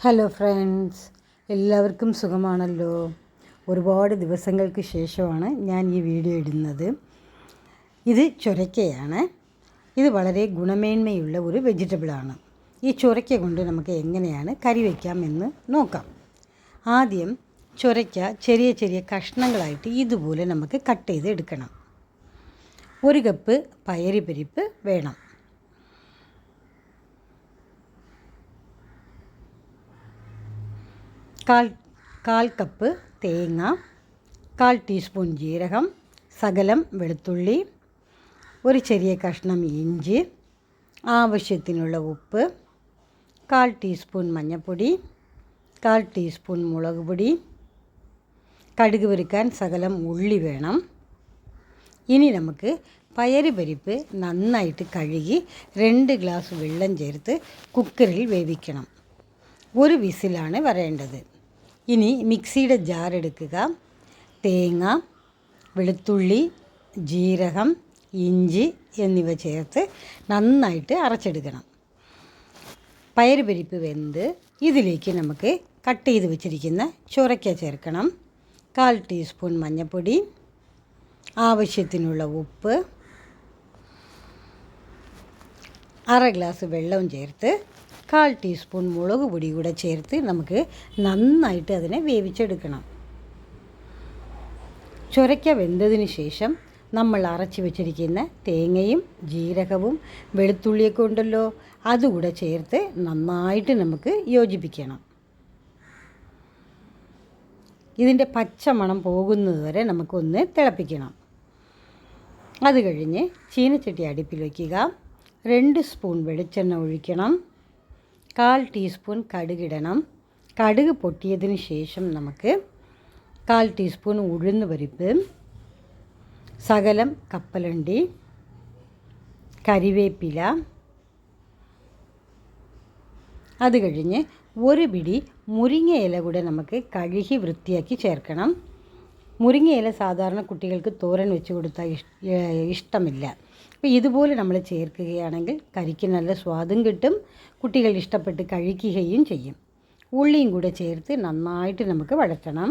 Hello friends, എല്ലാവർക്കും സുഖമാണല്ലോ. ഒരുപാട് ദിവസങ്ങൾക്ക് ശേഷമാണ് ഞാൻ ഈ വീഡിയോ ഇടുന്നത്. ഇത് ചൊരയ്ക്കയാണ്. ഇത് വളരെ ഗുണമേന്മയുള്ള ഒരു വെജിറ്റബിളാണ്. ഈ ചൊരയ്ക്ക കൊണ്ട് നമുക്ക് എങ്ങനെയാണ് കറി വയ്ക്കാം എന്ന് നോക്കാം. ആദ്യം ചൊരയ്ക്ക ചെറിയ ചെറിയ കഷ്ണങ്ങളായിട്ട് ഇതുപോലെ നമുക്ക് കട്ട് ചെയ്ത് എടുക്കണം. 1 കപ്പ് പയറുപരിപ്പ് വേണം. കാൽ കപ്പ് തേങ്ങ, 1/4 ടീസ്പൂൺ ജീരകം, ശകലം വെളുത്തുള്ളി, ഒരു ചെറിയ കഷ്ണം ഇഞ്ചി, ആവശ്യത്തിനുള്ള ഉപ്പ്, 1/4 ടീസ്പൂൺ മഞ്ഞൾപ്പൊടി, 1/4 ടീസ്പൂൺ മുളക് പൊടി, കടുക് വറുക്കാൻ ശകലം ഉള്ളി വേണം. ഇനി നമുക്ക് പയറുപരിപ്പ് നന്നായിട്ട് കഴുകി 2 ഗ്ലാസ് വെള്ളം ചേർത്ത് കുക്കറിൽ വേവിക്കണം. 1 വിസിലാണ് വരേണ്ടത്. ഇനി മിക്സിയുടെ ജാർ എടുക്കുക. തേങ്ങ, വെളുത്തുള്ളി, ജീരകം, ഇഞ്ചി എന്നിവ ചേർത്ത് നന്നായിട്ട് അരച്ചെടുക്കണം. പയറുപരിപ്പ് വെന്ത് ഇതിലേക്ക് നമുക്ക് കട്ട് ചെയ്ത് വെച്ചിരിക്കുന്ന ചൊരയ്ക്ക ചേർക്കണം. 1/4 ടീസ്പൂൺ മഞ്ഞൾപ്പൊടി, ആവശ്യത്തിനുള്ള ഉപ്പ്, 1/2 ഗ്ലാസ് വെള്ളവും ചേർത്ത് 1/4 ടീസ്പൂൺ മുളക് പൊടി കൂടെ ചേർത്ത് നമുക്ക് നന്നായിട്ട് അതിനെ വേവിച്ചെടുക്കണം. ചൊരയ്ക്ക വെന്തതിന് ശേഷം നമ്മൾ അരച്ച് വെച്ചിരിക്കുന്ന തേങ്ങയും ജീരകവും വെളുത്തുള്ളിയൊക്കെ ഉണ്ടല്ലോ, അതുകൂടെ ചേർത്ത് നന്നായിട്ട് നമുക്ക് യോജിപ്പിക്കണം. ഇതിൻ്റെ പച്ചമണം പോകുന്നത് വരെ നമുക്കൊന്ന് തിളപ്പിക്കണം. അത് കഴിഞ്ഞ് ചീനച്ചട്ടി അടുപ്പിൽ വയ്ക്കുക. 2 സ്പൂൺ വെളിച്ചെണ്ണ ഒഴിക്കണം. 1/4 ടീസ്പൂൺ കടുകിടണം. കടുക് പൊട്ടിയതിന് ശേഷം നമുക്ക് 1/4 ടീസ്പൂൺ ഉഴുന്ന് പരിപ്പ്, ശകലം കപ്പലണ്ടി, കരിവേപ്പില, അത് കഴിഞ്ഞ് 1 പിടി മുരിങ്ങയില കൂടെ നമുക്ക് കഴുകി വൃത്തിയാക്കി ചേർക്കണം. മുരിങ്ങയില സാധാരണ കുട്ടികൾക്ക് തോരൻ വെച്ച് കൊടുത്താൽ ഇഷ്ടമില്ല. അപ്പോൾ ഇതുപോലെ നമ്മൾ ചേർക്കുകയാണെങ്കിൽ കറിക്ക് നല്ല സ്വാദും കിട്ടും, കുട്ടികൾ ഇഷ്ടപ്പെട്ട് കഴിക്കുകയും ചെയ്യും. ഉള്ളിയും കൂടെ ചേർത്ത് നന്നായിട്ട് നമുക്ക് വഴറ്റണം.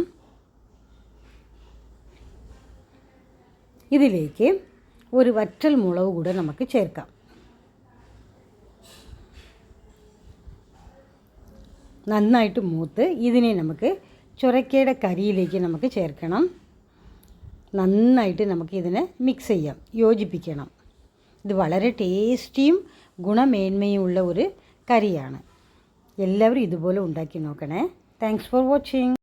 ഇതിലേക്ക് ഒരു വറ്റൽ മുളക് കൂടെ നമുക്ക് ചേർക്കാം. നന്നായിട്ട് മൂത്ത് ഇതിനെ നമുക്ക് ചൊരയ്ക്കയുടെ കറിയിലേക്ക് നമുക്ക് ചേർക്കണം. നന്നായിട്ട് നമുക്ക് ഇതിനെ മിക്സ് ചെയ്യാം, യോജിപ്പിക്കണം. ഇത് വളരെ ടേസ്റ്റിയും ഗുണമേന്മയുമുള്ള ഒരു കറിയാണ്. എല്ലാവരും ഇതുപോലെ ഉണ്ടാക്കി നോക്കണേ. Thanks for watching.